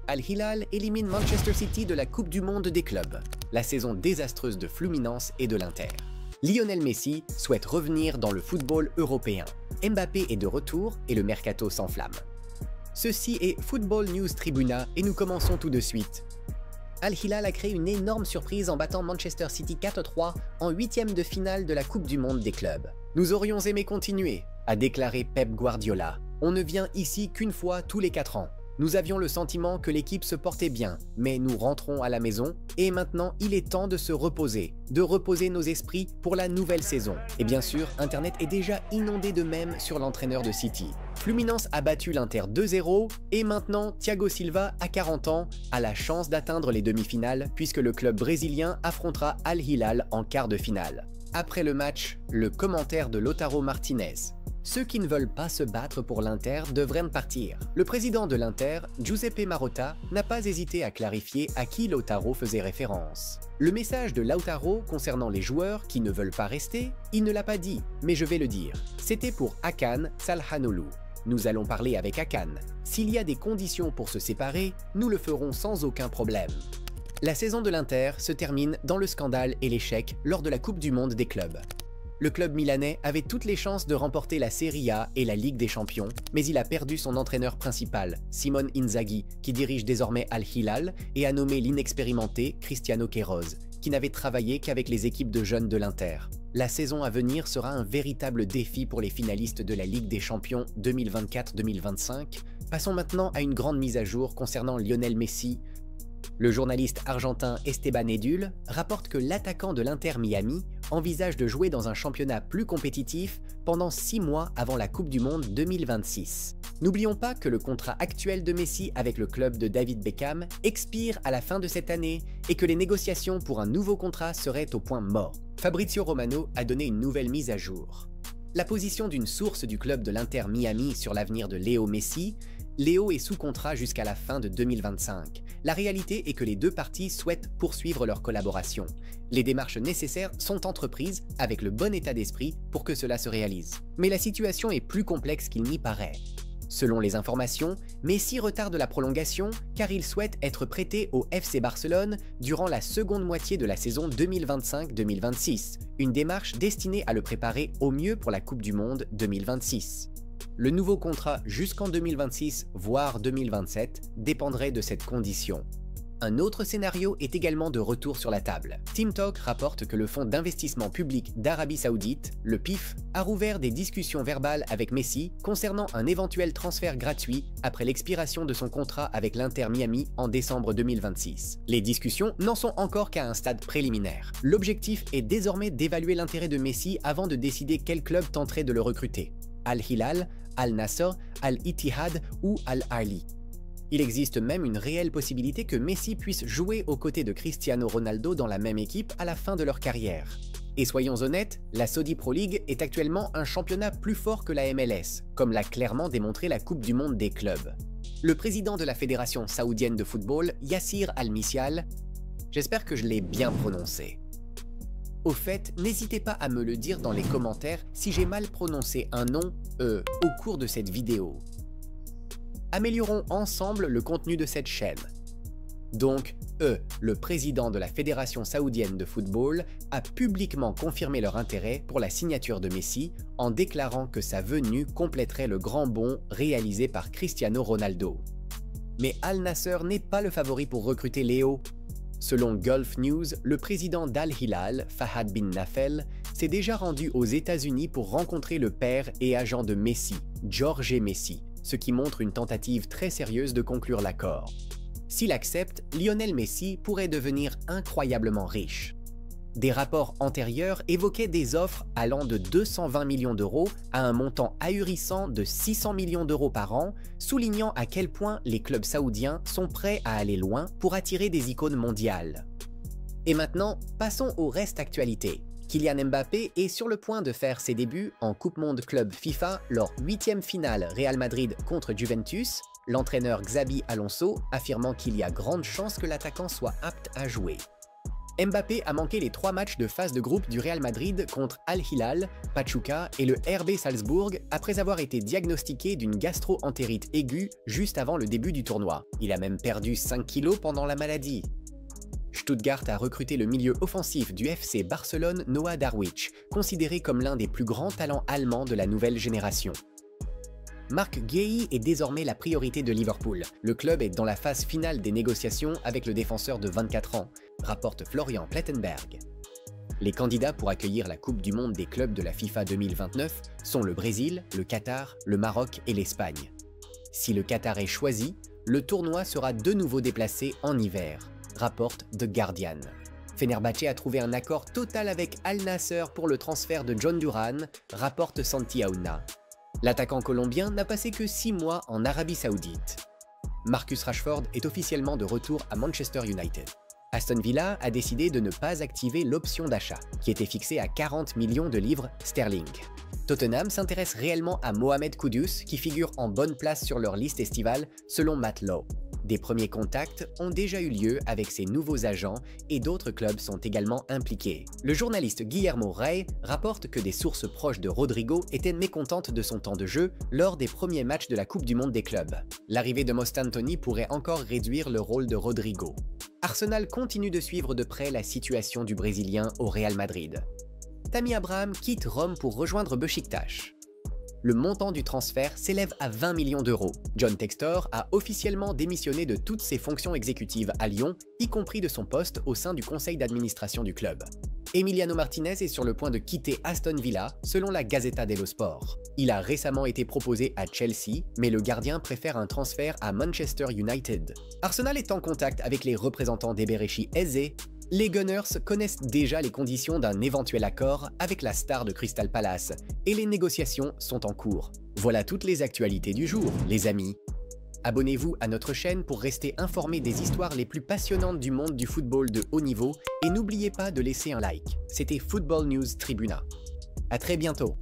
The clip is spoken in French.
Al Hilal élimine Manchester City de la Coupe du Monde des clubs. La saison désastreuse de Fluminense et de l'Inter. Lionel Messi souhaite revenir dans le football européen. Mbappé est de retour et le mercato s'enflamme. Ceci est Football News Tribuna et nous commençons tout de suite. Al Hilal a créé une énorme surprise en battant Manchester City 4-3 en huitième de finale de la Coupe du Monde des clubs. Nous aurions aimé continuer, a déclaré Pep Guardiola. On ne vient ici qu'une fois tous les 4 ans. Nous avions le sentiment que l'équipe se portait bien, mais nous rentrons à la maison et maintenant il est temps de se reposer, de reposer nos esprits pour la nouvelle saison. Et bien sûr, Internet est déjà inondé de mèmes sur l'entraîneur de City. Fluminense a battu l'Inter 2-0 et maintenant Thiago Silva, à 40 ans, a la chance d'atteindre les demi-finales puisque le club brésilien affrontera Al Hilal en quart de finale. Après le match, le commentaire de Lautaro Martinez. Ceux qui ne veulent pas se battre pour l'Inter devraient partir. Le président de l'Inter, Giuseppe Marotta, n'a pas hésité à clarifier à qui Lautaro faisait référence. Le message de Lautaro concernant les joueurs qui ne veulent pas rester, il ne l'a pas dit, mais je vais le dire. C'était pour Hakan Çalhanoğlu. Nous allons parler avec Hakan. S'il y a des conditions pour se séparer, nous le ferons sans aucun problème. La saison de l'Inter se termine dans le scandale et l'échec lors de la Coupe du Monde des clubs. Le club milanais avait toutes les chances de remporter la Serie A et la Ligue des Champions, mais il a perdu son entraîneur principal, Simone Inzaghi, qui dirige désormais Al Hilal et a nommé l'inexpérimenté Cristiano Queiroz, qui n'avait travaillé qu'avec les équipes de jeunes de l'Inter. La saison à venir sera un véritable défi pour les finalistes de la Ligue des Champions 2024-2025. Passons maintenant à une grande mise à jour concernant Lionel Messi. Le journaliste argentin Esteban Edul rapporte que l'attaquant de l'Inter Miami envisage de jouer dans un championnat plus compétitif pendant 6 mois avant la Coupe du Monde 2026. N'oublions pas que le contrat actuel de Messi avec le club de David Beckham expire à la fin de cette année et que les négociations pour un nouveau contrat seraient au point mort. Fabrizio Romano a donné une nouvelle mise à jour. La position d'une source du club de l'Inter Miami sur l'avenir de Léo Messi. Léo est sous contrat jusqu'à la fin de 2025. La réalité est que les deux parties souhaitent poursuivre leur collaboration. Les démarches nécessaires sont entreprises avec le bon état d'esprit pour que cela se réalise. Mais la situation est plus complexe qu'il n'y paraît. Selon les informations, Messi retarde la prolongation car il souhaite être prêté au FC Barcelone durant la seconde moitié de la saison 2025-2026, une démarche destinée à le préparer au mieux pour la Coupe du Monde 2026. Le nouveau contrat jusqu'en 2026, voire 2027, dépendrait de cette condition. Un autre scénario est également de retour sur la table. Team Talk rapporte que le fonds d'investissement public d'Arabie Saoudite, le PIF, a rouvert des discussions verbales avec Messi concernant un éventuel transfert gratuit après l'expiration de son contrat avec l'Inter Miami en décembre 2026. Les discussions n'en sont encore qu'à un stade préliminaire. L'objectif est désormais d'évaluer l'intérêt de Messi avant de décider quel club tenterait de le recruter. Al Hilal, Al Nassr, Al Ittihad ou Al Ahly. Il existe même une réelle possibilité que Messi puisse jouer aux côtés de Cristiano Ronaldo dans la même équipe à la fin de leur carrière. Et soyons honnêtes, la Saudi Pro League est actuellement un championnat plus fort que la MLS, comme l'a clairement démontré la Coupe du Monde des clubs. Le président de la Fédération saoudienne de football, Yassir Al-Missial, j'espère que je l'ai bien prononcé. Au fait, n'hésitez pas à me le dire dans les commentaires si j'ai mal prononcé un nom, au cours de cette vidéo. Améliorons ensemble le contenu de cette chaîne. Donc, le président de la Fédération saoudienne de football, a publiquement confirmé leur intérêt pour la signature de Messi en déclarant que sa venue compléterait le grand bond réalisé par Cristiano Ronaldo. Mais Al Nassr n'est pas le favori pour recruter Léo. Selon Gulf News, le président d'Al Hilal, Fahad bin Nafel, s'est déjà rendu aux États-Unis pour rencontrer le père et agent de Messi, Jorge Messi, ce qui montre une tentative très sérieuse de conclure l'accord. S'il accepte, Lionel Messi pourrait devenir incroyablement riche. Des rapports antérieurs évoquaient des offres allant de 220 millions d'euros à un montant ahurissant de 600 millions d'euros par an, soulignant à quel point les clubs saoudiens sont prêts à aller loin pour attirer des icônes mondiales. Et maintenant, passons au reste actualité. Kylian Mbappé est sur le point de faire ses débuts en Coupe Monde Club FIFA lors 8e finale Real Madrid contre Juventus, l'entraîneur Xabi Alonso affirmant qu'il y a grande chance que l'attaquant soit apte à jouer. Mbappé a manqué les 3 matchs de phase de groupe du Real Madrid contre Al Hilal, Pachuca et le RB Salzbourg après avoir été diagnostiqué d'une gastro-entérite aiguë juste avant le début du tournoi. Il a même perdu 5 kilos pendant la maladie. Stuttgart a recruté le milieu offensif du FC Barcelone Noah Darwich, considéré comme l'un des plus grands talents allemands de la nouvelle génération. Marc Guéhi est désormais la priorité de Liverpool. Le club est dans la phase finale des négociations avec le défenseur de 24 ans, rapporte Florian Plettenberg. Les candidats pour accueillir la Coupe du Monde des clubs de la FIFA 2029 sont le Brésil, le Qatar, le Maroc et l'Espagne. Si le Qatar est choisi, le tournoi sera de nouveau déplacé en hiver, rapporte The Guardian. Fenerbahçe a trouvé un accord total avec Al Nassr pour le transfert de John Duran, rapporte Santi Aouna. L'attaquant colombien n'a passé que 6 mois en Arabie Saoudite. Marcus Rashford est officiellement de retour à Manchester United. Aston Villa a décidé de ne pas activer l'option d'achat, qui était fixée à 40 millions de livres sterling. Tottenham s'intéresse réellement à Mohamed Kudus, qui figure en bonne place sur leur liste estivale, selon Matt Lowe. Des premiers contacts ont déjà eu lieu avec ses nouveaux agents et d'autres clubs sont également impliqués. Le journaliste Guillermo Rey rapporte que des sources proches de Rodrigo étaient mécontentes de son temps de jeu lors des premiers matchs de la Coupe du Monde des clubs. L'arrivée de Most Anthony pourrait encore réduire le rôle de Rodrigo. Arsenal continue de suivre de près la situation du Brésilien au Real Madrid. Tammy Abraham quitte Rome pour rejoindre Beşiktaş. Le montant du transfert s'élève à 20 millions d'euros. John Textor a officiellement démissionné de toutes ses fonctions exécutives à Lyon, y compris de son poste au sein du conseil d'administration du club. Emiliano Martinez est sur le point de quitter Aston Villa, selon la Gazzetta dello Sport. Il a récemment été proposé à Chelsea, mais le gardien préfère un transfert à Manchester United. Arsenal est en contact avec les représentants d'Eberechi Eze. Les Gunners connaissent déjà les conditions d'un éventuel accord avec la star de Crystal Palace et les négociations sont en cours. Voilà toutes les actualités du jour, les amis. Abonnez-vous à notre chaîne pour rester informé des histoires les plus passionnantes du monde du football de haut niveau et n'oubliez pas de laisser un like. C'était Football News Tribuna. À très bientôt.